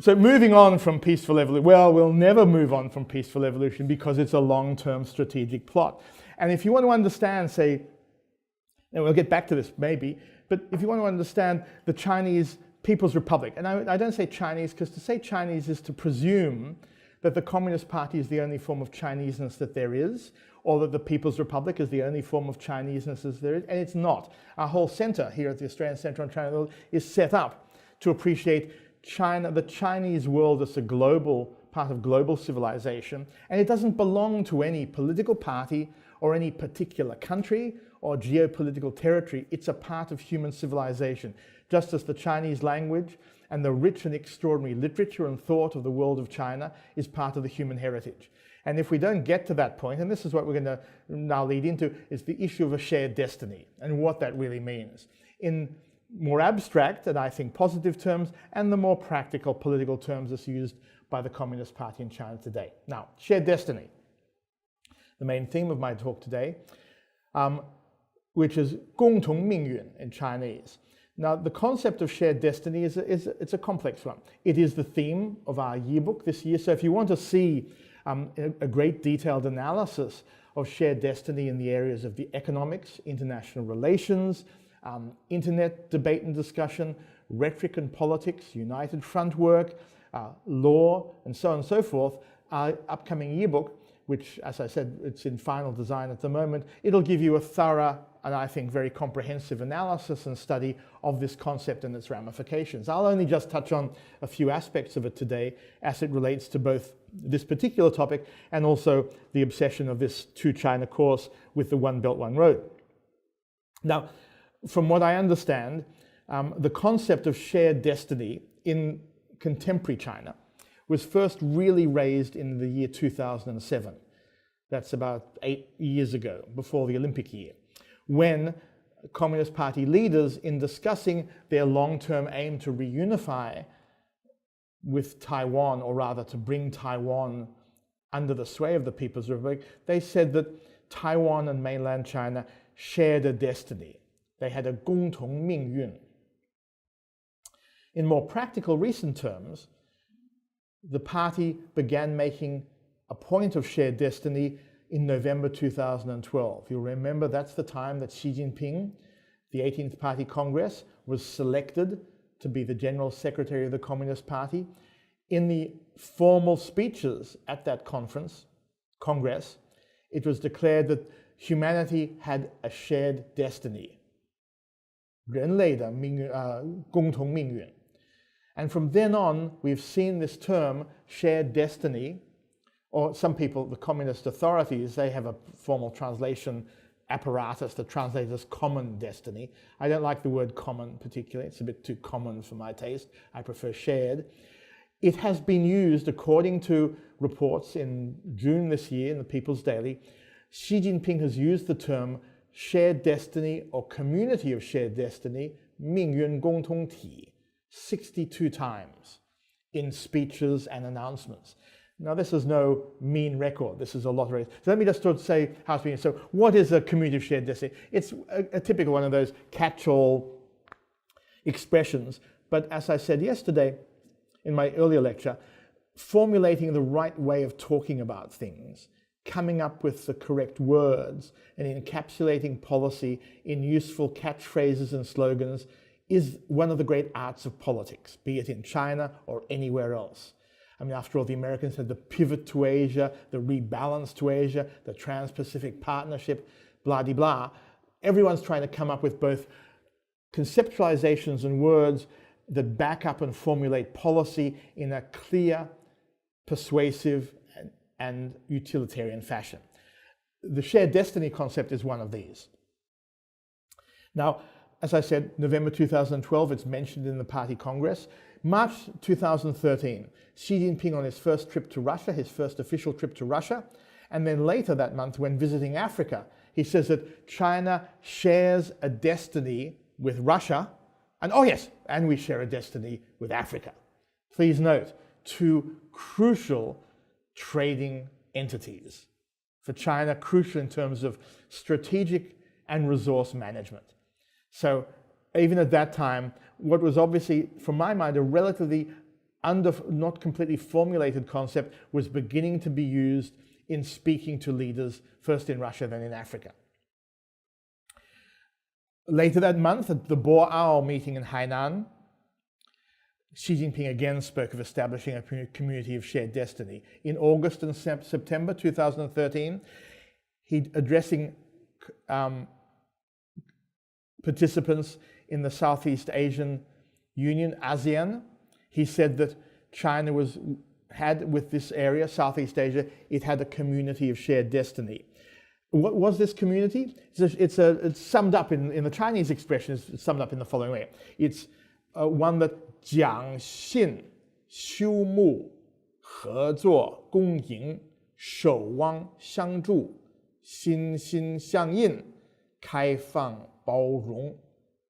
So moving on from peaceful evolution, well, we'll never move on from peaceful evolution because it's a long-term strategic plot. And if you want to understand, say, and we'll get back to this maybe, but if you want to understand the Chinese People's Republic, and I don't say Chinese because to say Chinese is to presume that the Communist Party is the only form of Chineseness that there is, or that the People's Republic is the only form of Chineseness as there is, and it's not. Our whole centre here at the Australian Centre on China is set up to appreciate China, the Chinese world as a global, part of global civilization, and it doesn't belong to any political party or any particular country or geopolitical territory. It's a part of human civilization, just as the Chinese language and the rich and extraordinary literature and thought of the world of China is part of the human heritage. And if we don't get to that point, and this is what we're going to now lead into, is the issue of a shared destiny and what that really means. In more abstract and I think positive terms, and the more practical political terms as used by the Communist Party in China today. Now, shared destiny, the main theme of my talk today, which is 共同命运 in Chinese. Now, the concept of shared destiny it's a complex one. It is the theme of our yearbook this year. So if you want to see a great detailed analysis of shared destiny in the areas of the economics, international relations, internet debate and discussion, rhetoric and politics, united front work, law, and so on and so forth, our upcoming yearbook, which, as I said, it's in final design at the moment, it'll give you a thorough and I think very comprehensive analysis and study of this concept and its ramifications. I'll only just touch on a few aspects of it today as it relates to both this particular topic and also the obsession of this Two China course with the One Belt, One Road. Now, from what I understand, the concept of shared destiny in contemporary China was first really raised in the year 2007. That's about 8 years ago, before the Olympic year, when Communist Party leaders, in discussing their long-term aim to reunify with Taiwan, or rather to bring Taiwan under the sway of the People's Republic, they said that Taiwan and mainland China shared a destiny. They had a 共同命运. In more practical recent terms, the party began making a point of shared destiny in November 2012. You'll remember that's the time that Xi Jinping, the 18th Party Congress, was selected to be the General Secretary of the Communist Party. In the formal speeches at that congress, it was declared that humanity had a shared destiny. 人类的命运, 共同命运. And from then on, we've seen this term, shared destiny, or some people, the communist authorities, they have a formal translation apparatus that translates as common destiny. I don't like the word common particularly. It's a bit too common for my taste. I prefer shared. It has been used, according to reports in June this year in the People's Daily, Xi Jinping has used the term shared destiny or community of shared destiny, 命运共同体, 62 times in speeches and announcements. Now, this is no mean record. This is a lot of. So let me just sort of say how it's been. So what is a community of shared destiny? It's a typical one of those catch-all expressions. But as I said yesterday in my earlier lecture, formulating the right way of talking about things, coming up with the correct words, and encapsulating policy in useful catchphrases and slogans is one of the great arts of politics, be it in China or anywhere else. I mean, after all, the Americans had the pivot to Asia, the rebalance to Asia, the Trans-Pacific Partnership, blah-de-blah. Everyone's trying to come up with both conceptualizations and words that back up and formulate policy in a clear, persuasive, and utilitarian fashion. The shared destiny concept is one of these. Now, as I said, November 2012, it's mentioned in the Party Congress. March 2013, Xi Jinping on his first trip to Russia, his first official trip to Russia, and then later that month when visiting Africa, he says that China shares a destiny with Russia, and oh yes, and we share a destiny with Africa. Please note, two crucial trading entities. For China, crucial in terms of strategic and resource management. So even at that time, what was obviously, from my mind, a relatively not completely formulated concept was beginning to be used in speaking to leaders, first in Russia, then in Africa. Later that month, at the Boao meeting in Hainan, Xi Jinping again spoke of establishing a community of shared destiny. In August and September 2013, he addressing participants in the Southeast Asian Union, ASEAN, he said that China had with this area, Southeast Asia, it had a community of shared destiny. What was this community? It's summed up in the Chinese expression, it's summed up in the following way. It's one that 讲信修睦合作共赢守望相助心心相印开放包容.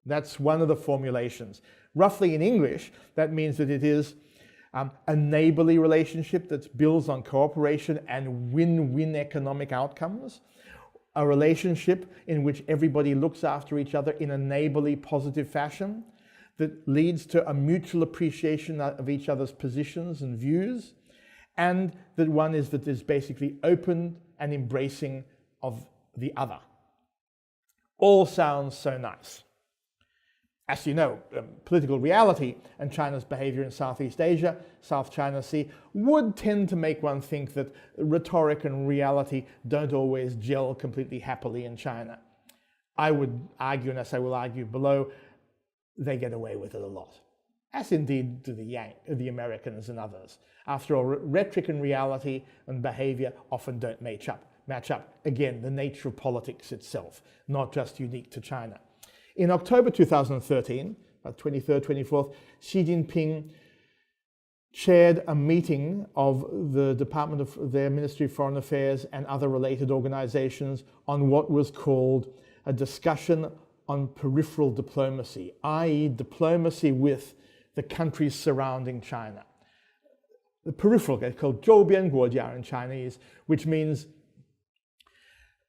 That's one of the formulations. Roughly in English, that means that it is a neighborly relationship that builds on cooperation and win-win economic outcomes. A relationship in which everybody looks after each other in a neighborly, positive fashion that leads to a mutual appreciation of each other's positions and views, and that is basically open and embracing of the other. All sounds so nice. As you know, political reality and China's behavior in Southeast Asia, South China Sea, would tend to make one think that rhetoric and reality don't always gel completely happily in China. I would argue, and as I will argue below, they get away with it a lot, as indeed do the Americans and others. After all, rhetoric and reality and behavior often don't match up. Again, the nature of politics itself, not just unique to China. In October 2013, about 23rd, 24th, Xi Jinping chaired a meeting of the Department of their Ministry of Foreign Affairs and other related organizations on what was called a discussion on peripheral diplomacy, i.e. diplomacy with the countries surrounding China. The peripheral, it's called 周边国家 in Chinese, which means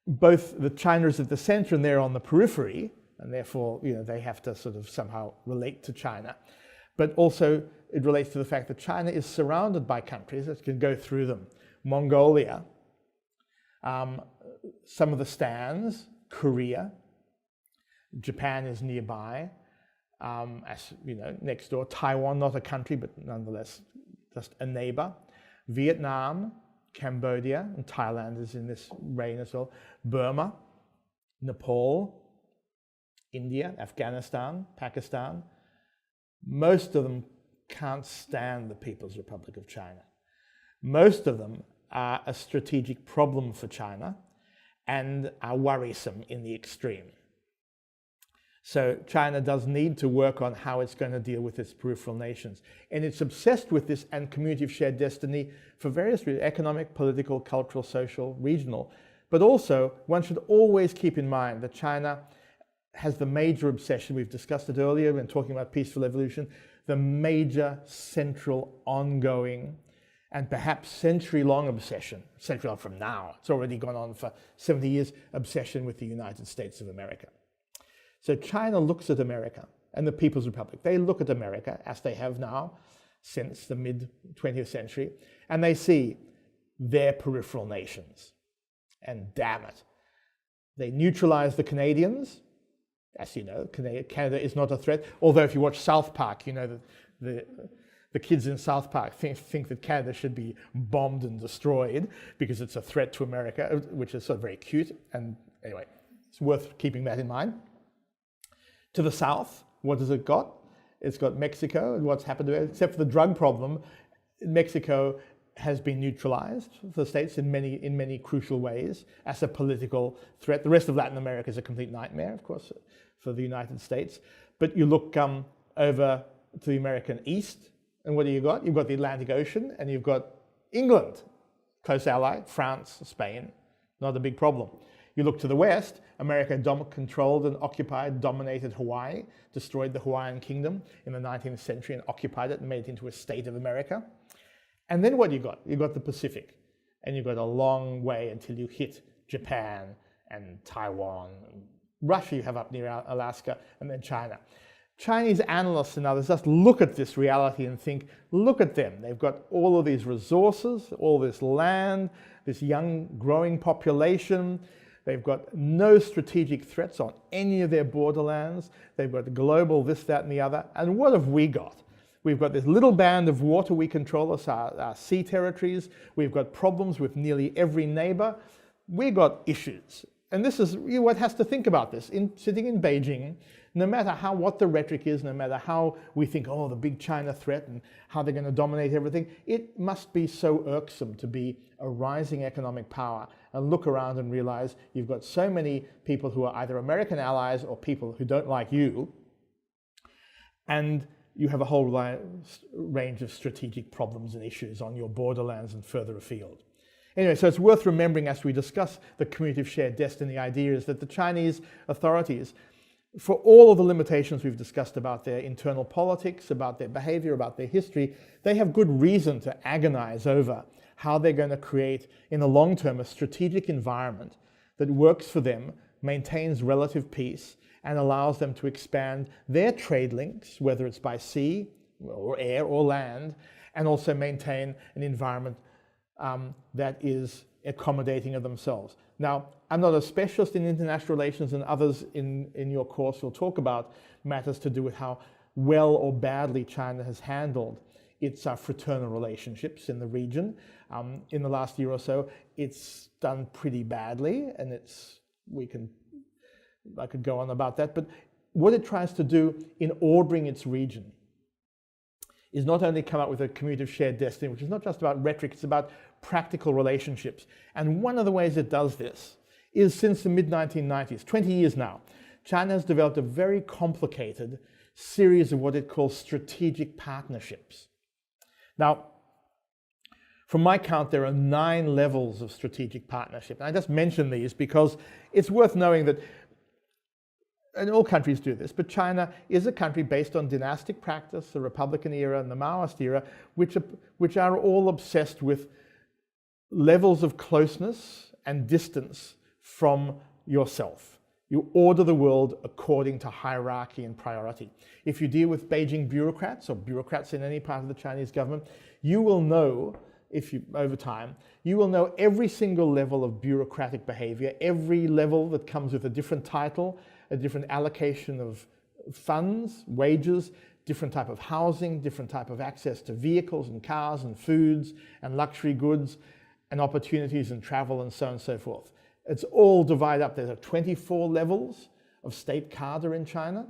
both the China is at the center and they're on the periphery, and therefore, they have to sort of somehow relate to China. But also, it relates to the fact that China is surrounded by countries that can go through them. Mongolia, some of the stands, Korea, Japan is nearby, as you know, next door. Taiwan, not a country, but nonetheless just a neighbor. Vietnam, Cambodia, and Thailand is in this reign as well. Burma, Nepal, India, Afghanistan, Pakistan. Most of them can't stand the People's Republic of China. Most of them are a strategic problem for China and are worrisome in the extreme. So China does need to work on how it's going to deal with its peripheral nations. And it's obsessed with this and community of shared destiny for various reasons: economic, political, cultural, social, regional. But also, one should always keep in mind that China has the major obsession, we've discussed it earlier when talking about peaceful evolution, the major central ongoing and perhaps century-long obsession, century-long from now, it's already gone on for 70 years, obsession with the United States of America. So China looks at America and the People's Republic. They look at America, as they have now since the mid-20th century, and they see their peripheral nations. And damn it, they neutralize the Canadians. As you know, Canada is not a threat. Although if you watch South Park, you know that the kids in South Park think that Canada should be bombed and destroyed because it's a threat to America, which is sort of very cute. And anyway, it's worth keeping that in mind. To the south, what has it got? It's got Mexico, and what's happened to it, except for the drug problem, Mexico has been neutralized for the States in many crucial ways as a political threat. The rest of Latin America is a complete nightmare, of course, for the United States. But you look over to the American East, and what do you got? You've got the Atlantic Ocean, and you've got England, close ally, France, Spain, not a big problem. You look to the west, America controlled and occupied, dominated Hawaii, destroyed the Hawaiian kingdom in the 19th century and occupied it and made it into a state of America. And then what you got? You got the Pacific, and you've got a long way until you hit Japan and Taiwan. Russia you have up near Alaska, and then China. Chinese analysts and others just look at this reality and think, look at them. They've got all of these resources, all this land, this young growing population. They've got no strategic threats on any of their borderlands. They've got global this, that, and the other. And what have we got? We've got this little band of water we control, as our sea territories. We've got problems with nearly every neighbor. We've got issues. And this is what has to think about this. Sitting in Beijing, no matter what the rhetoric is, no matter how we think, oh, the big China threat and how they're going to dominate everything, it must be so irksome to be a rising economic power and look around and realize you've got so many people who are either American allies or people who don't like you, and you have a whole range of strategic problems and issues on your borderlands and further afield. Anyway, so it's worth remembering as we discuss the community of shared destiny idea is that the Chinese authorities, for all of the limitations we've discussed about their internal politics, about their behavior, about their history, they have good reason to agonize over how they're going to create, in the long term, a strategic environment that works for them, maintains relative peace, and allows them to expand their trade links, whether it's by sea or air or land, and also maintain an environment that is accommodating of themselves. Now, I'm not a specialist in international relations, and others in your course will talk about matters to do with how well or badly China has handled its fraternal relationships in the region. In the last year or so, it's done pretty badly, and I could go on about that, but what it tries to do in ordering its region is not only come up with a community of shared destiny, which is not just about rhetoric, it's about practical relationships. And one of the ways it does this is since the mid-1990s, 20 years now, China has developed a very complicated series of what it calls strategic partnerships. Now, from my count, there are 9 levels of strategic partnership. And I just mention these because it's worth knowing that, and all countries do this, but China is a country based on dynastic practice, the Republican era and the Maoist era, which are all obsessed with levels of closeness and distance from yourself. You order the world according to hierarchy and priority. If you deal with Beijing bureaucrats or bureaucrats in any part of the Chinese government, you will know, over time, you will know every single level of bureaucratic behavior, every level that comes with a different title, a different allocation of funds, wages, different type of housing, different type of access to vehicles and cars and foods and luxury goods and opportunities and travel and so on and so forth. It's all divided up. There are 24 levels of state cadre in China.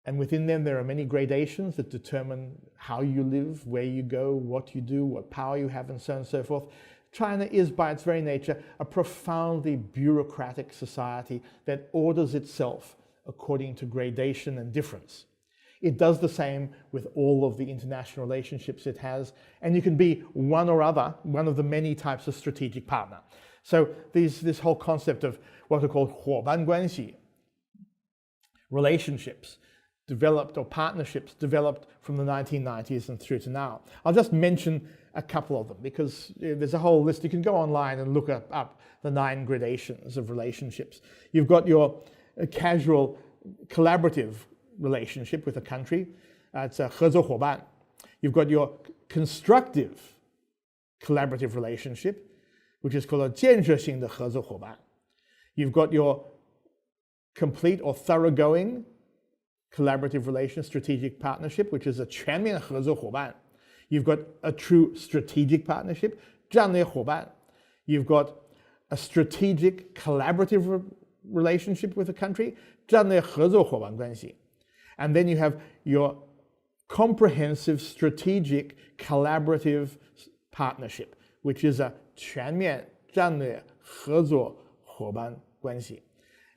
And within them, there are many gradations that determine how you live, where you go, what you do, what power you have, and so on and so forth. China is, by its very nature, a profoundly bureaucratic society that orders itself according to gradation and difference. It does the same with all of the international relationships it has, and you can be one or other, one of the many types of strategic partner. So this whole concept of what are called 伙伴关系, relationships, developed, or partnerships developed from the 1990s and through to now. I'll just mention a couple of them because there's a whole list. You can go online and look up the 9 gradations of relationships. You've got your casual, collaborative relationship with a country. It's a 合作伙伴. You've got your constructive collaborative relationship, which is called a 建设性的合作伙伴. You've got your complete or thoroughgoing collaborative relation, strategic partnership, which is a 全面合作伙伴. You've got a true strategic partnership, 战略伙伴. You've got a strategic collaborative relationship with a country, 战略合作伙伴关系. And then you have your comprehensive strategic collaborative partnership, which is a 全面战略合作伙伴关系.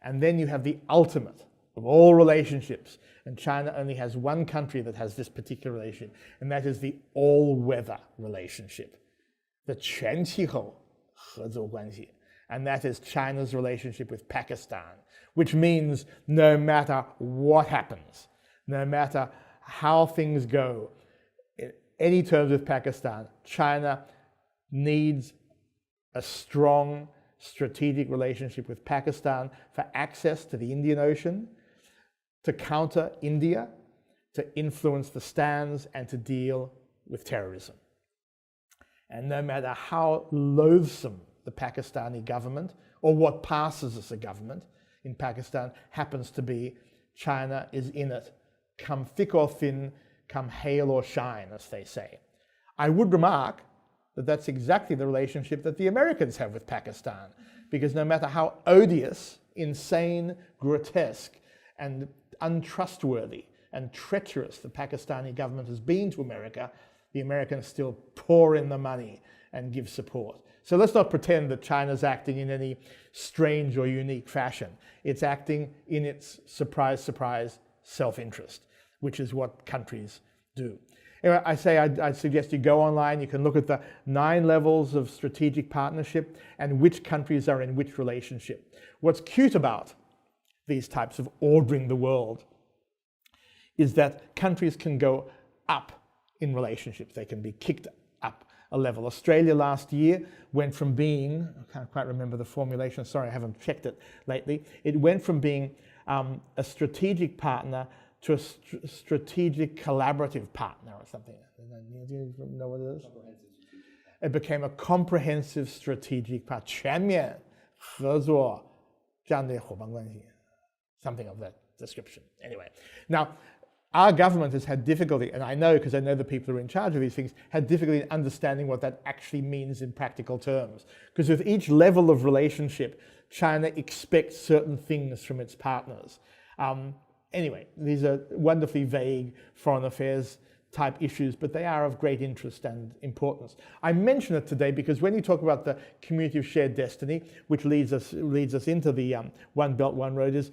And then you have the ultimate of all relationships. And China only has one country that has this particular relationship, and that is the all-weather relationship, the 全气候合作关系. And that is China's relationship with Pakistan, which means no matter what happens, no matter how things go, in any terms with Pakistan, China needs a strong strategic relationship with Pakistan for access to the Indian Ocean, to counter India, to influence the stands, and to deal with terrorism. And no matter how loathsome the Pakistani government, or what passes as a government in Pakistan happens to be, China is in it, come thick or thin, come hail or shine, as they say. I would remark that that's exactly the relationship that the Americans have with Pakistan, because no matter how odious, insane, grotesque, and untrustworthy and treacherous the Pakistani government has been to America, the Americans still pour in the money and give support. So let's not pretend that China's acting in any strange or unique fashion. It's acting in its surprise, surprise self-interest, which is what countries do. Anyway, I'd suggest you go online, you can look at the 9 levels of strategic partnership and which countries are in which relationship. What's cute about these types of ordering the world is that countries can go up in relationships. They can be kicked up a level. Australia last year went from being, I can't quite remember the formulation, sorry, I haven't checked it lately. It went from being a strategic partner to a strategic collaborative partner or something. Do you know what it is? It became a comprehensive strategic partner. 全面合作战略伙伴关系. Something of that description. Anyway, now, our government has had difficulty, and I know because I know the people who are in charge of these things, had difficulty in understanding what that actually means in practical terms. Because with each level of relationship, China expects certain things from its partners. Anyway, these are wonderfully vague foreign affairs type issues, but they are of great interest and importance. I mention it today because when you talk about the community of shared destiny, which leads us into the One Belt, One Road, is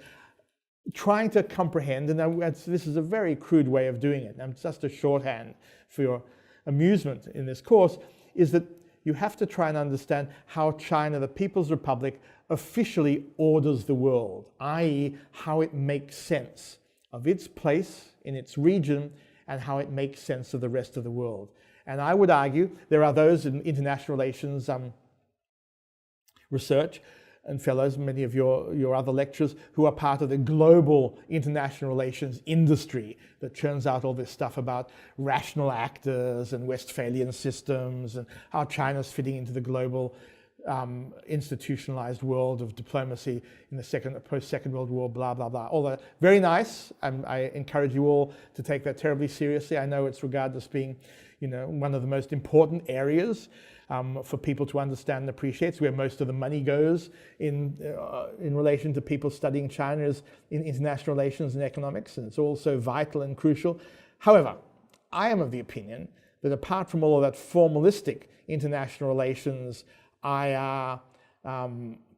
trying to comprehend, and this is a very crude way of doing it, and just a shorthand for your amusement in this course, is that you have to try and understand how China, the People's Republic, officially orders the world, i.e. how it makes sense of its place in its region and how it makes sense of the rest of the world. And I would argue there are those in international relations research and fellows, many of your other lecturers, who are part of the global international relations industry that churns out all this stuff about rational actors and Westphalian systems and how China's fitting into the global institutionalized world of diplomacy in the post-Second World War, blah, blah, blah. All that, very nice. I encourage you all to take that terribly seriously. I know it's regarded as being, one of the most important areas for people to understand and appreciate. It's where most of the money goes in relation to people studying China is in international relations and economics, and it's also vital and crucial. However, I am of the opinion that apart from all of that formalistic international relations, IR,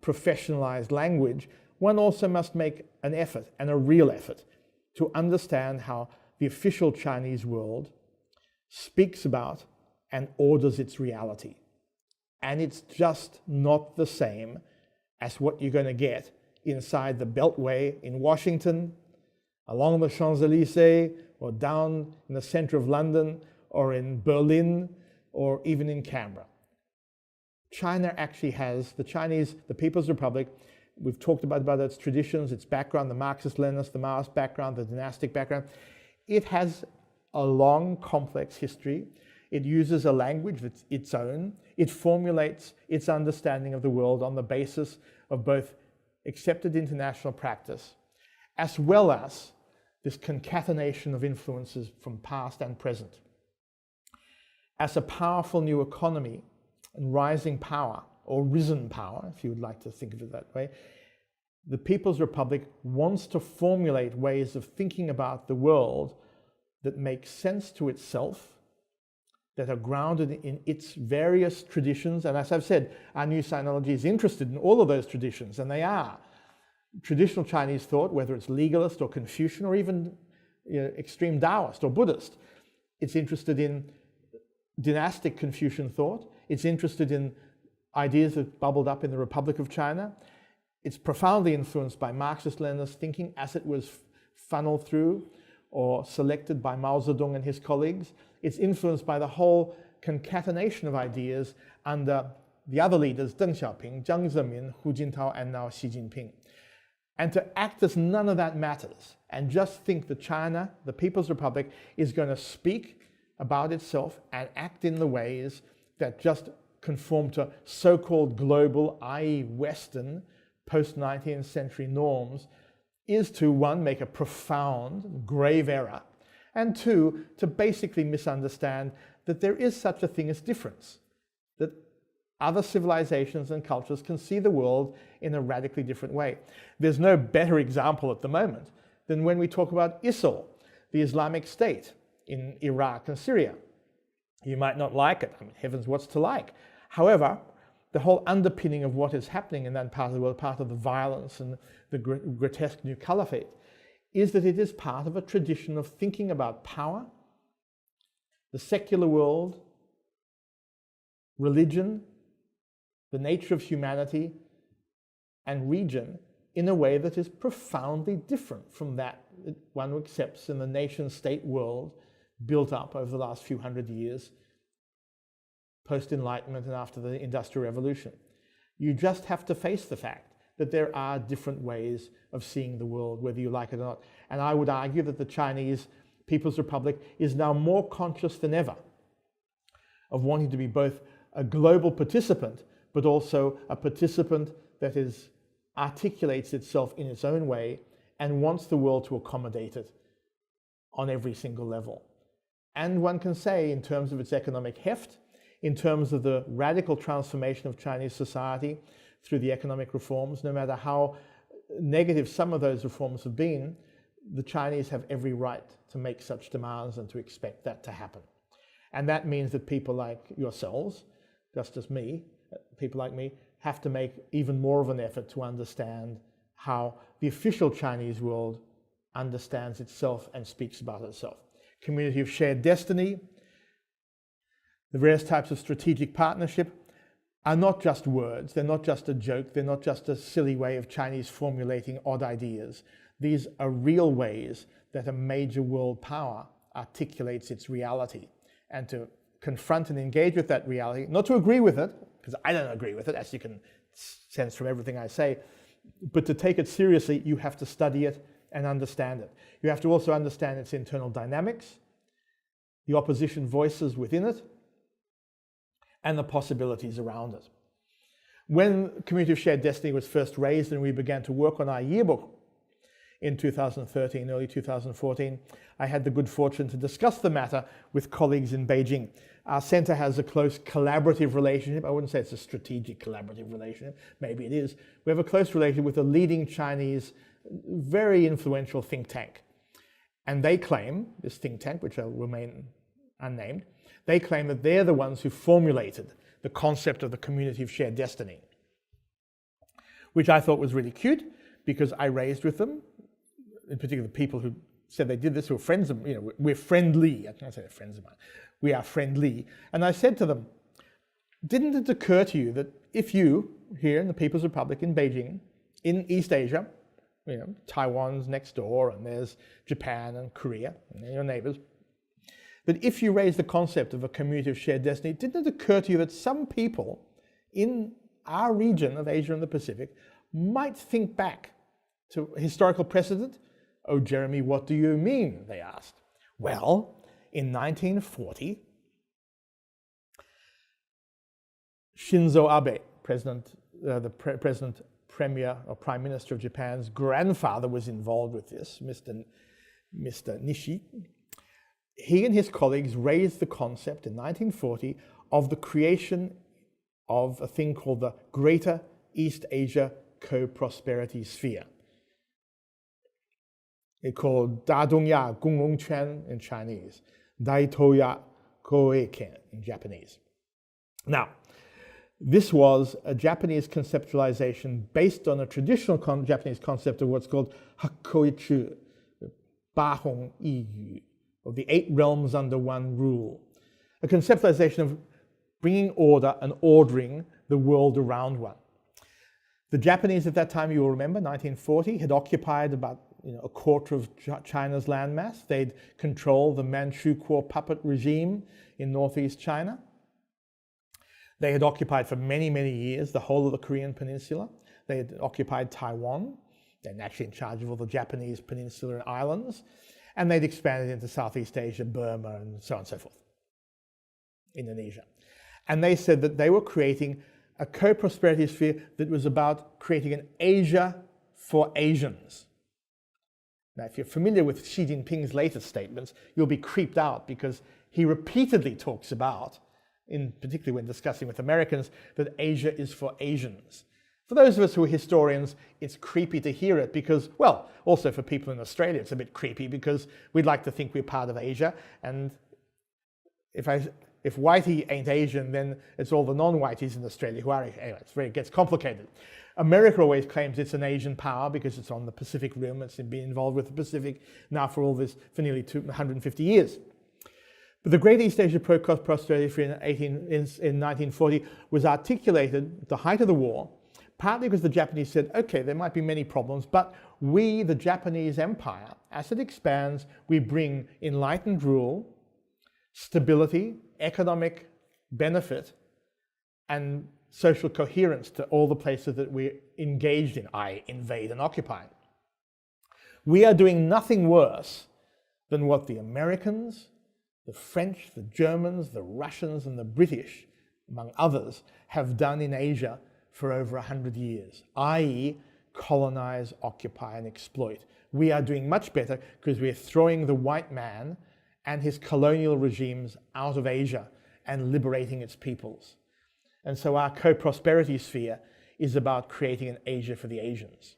professionalized language, one also must make an effort, and a real effort, to understand how the official Chinese world speaks about and orders its reality. And it's just not the same as what you're going to get inside the Beltway in Washington, along the Champs-Elysees, or down in the center of London, or in Berlin, or even in Canberra. China actually has, the People's Republic, we've talked about its traditions, its background, the Marxist-Leninist, the Maoist background, the dynastic background. It has a long, complex history. It uses a language that's its own. It formulates its understanding of the world on the basis of both accepted international practice, as well as this concatenation of influences from past and present. As a powerful new economy and rising power, or risen power, if you would like to think of it that way, the People's Republic wants to formulate ways of thinking about the world that make sense to itself, that are grounded in its various traditions. And as I've said, our new sinology is interested in all of those traditions, and they are. Traditional Chinese thought, whether it's legalist or Confucian or even extreme Taoist or Buddhist, it's interested in dynastic Confucian thought. It's interested in ideas that bubbled up in the Republic of China. It's profoundly influenced by Marxist-Leninist thinking as it was funneled through or selected by Mao Zedong and his colleagues. It's influenced by the whole concatenation of ideas under the other leaders, Deng Xiaoping, Jiang Zemin, Hu Jintao, and now Xi Jinping. And to act as none of that matters and just think that China, the People's Republic, is going to speak about itself and act in the ways that just conform to so-called global, i.e. Western, post-19th century norms, is to, one, make a profound, grave error, and two, to basically misunderstand that there is such a thing as difference, that other civilizations and cultures can see the world in a radically different way. There's no better example at the moment than when we talk about ISIL, the Islamic State in Iraq and Syria. You might not like it. I mean, heavens, what's to like? However, the whole underpinning of what is happening in that part of the world, part of the violence and the grotesque new caliphate, is that it is part of a tradition of thinking about power, the secular world, religion, the nature of humanity and region in a way that is profoundly different from that one accepts in the nation-state world built up over the last few hundred years, post-Enlightenment and after the Industrial Revolution. You just have to face the fact that there are different ways of seeing the world, whether you like it or not. And I would argue that the Chinese People's Republic is now more conscious than ever of wanting to be both a global participant, but also a participant that articulates itself in its own way and wants the world to accommodate it on every single level. And one can say, in terms of its economic heft, in terms of the radical transformation of Chinese society through the economic reforms, no matter how negative some of those reforms have been, the Chinese have every right to make such demands and to expect that to happen. And that means that people like yourselves, just as me, people like me, have to make even more of an effort to understand how the official Chinese world understands itself and speaks about itself. Community of shared destiny, the various types of strategic partnership are not just words, they're not just a joke, they're not just a silly way of Chinese formulating odd ideas. These are real ways that a major world power articulates its reality. And to confront and engage with that reality, not to agree with it, because I don't agree with it, as you can sense from everything I say, but to take it seriously, you have to study it and understand it. You have to also understand its internal dynamics, the opposition voices within it, and the possibilities around it. When Community of Shared Destiny was first raised and we began to work on our yearbook in 2013, early 2014, I had the good fortune to discuss the matter with colleagues in Beijing. Our center has a close collaborative relationship. I wouldn't say it's a strategic collaborative relationship. Maybe it is. We have a close relationship with a leading Chinese, very influential think tank. And they claim, this think tank, which will remain unnamed, they claim that they're the ones who formulated the concept of the community of shared destiny, which I thought was really cute because I raised with them, in particular the people who said they did this, who were friends of, we're friendly. I can't say they're friends of mine. We are friendly. And I said to them, didn't it occur to you that if you, here in the People's Republic in Beijing, in East Asia, Taiwan's next door, and there's Japan and Korea, and they're your neighbors, that if you raise the concept of a community of shared destiny, didn't it occur to you that some people in our region of Asia and the Pacific might think back to historical precedent? Oh, Geremie, what do you mean? They asked. Well, in 1940, Shinzo Abe, Premier or Prime Minister of Japan's grandfather, was involved with this, Mr. Nishi. He and his colleagues raised the concept in 1940 of the creation of a thing called the Greater East Asia Co-Prosperity Sphere. It's called Dadongya Gonggongquan in Chinese, Daitoya Koeiken in Japanese. Now, this was a Japanese conceptualization based on a traditional Japanese concept of what's called Hakkoichu, Bahong Iyu, of the 8 realms under one rule. A conceptualization of bringing order and ordering the world around one. The Japanese at that time, you will remember, 1940, had occupied about a quarter of China's landmass. They'd controlled the Manchukuo puppet regime in northeast China. They had occupied for many, many years the whole of the Korean peninsula. They had occupied Taiwan. They're naturally in charge of all the Japanese peninsula and islands, and they'd expanded into Southeast Asia, Burma, and so on and so forth, Indonesia. And they said that they were creating a co-prosperity sphere that was about creating an Asia for Asians. Now, if you're familiar with Xi Jinping's latest statements, you'll be creeped out because he repeatedly talks about, particularly when discussing with Americans, that Asia is for Asians. For those of us who are historians, it's creepy to hear it because, well, also for people in Australia, it's a bit creepy because we'd like to think we're part of Asia. And if Whitey ain't Asian, then it's all the non-Whiteys in Australia who are Asian. Anyway, it gets complicated. America always claims it's an Asian power because it's on the Pacific Rim. It's been involved with the Pacific now for nearly 150 years. But the Great East Asia Prosperity Sphere in 1940 was articulated at the height of the war, partly because the Japanese said, okay, there might be many problems, but we, the Japanese Empire, as it expands, we bring enlightened rule, stability, economic benefit, and social coherence to all the places that we're engaged in, i.e. invade and occupy. We are doing nothing worse than what the Americans, the French, the Germans, the Russians, and the British, among others, have done in Asia for over 100 years, i.e. colonize, occupy, and exploit. We are doing much better because we're throwing the white man and his colonial regimes out of Asia and liberating its peoples. And so our co-prosperity sphere is about creating an Asia for the Asians.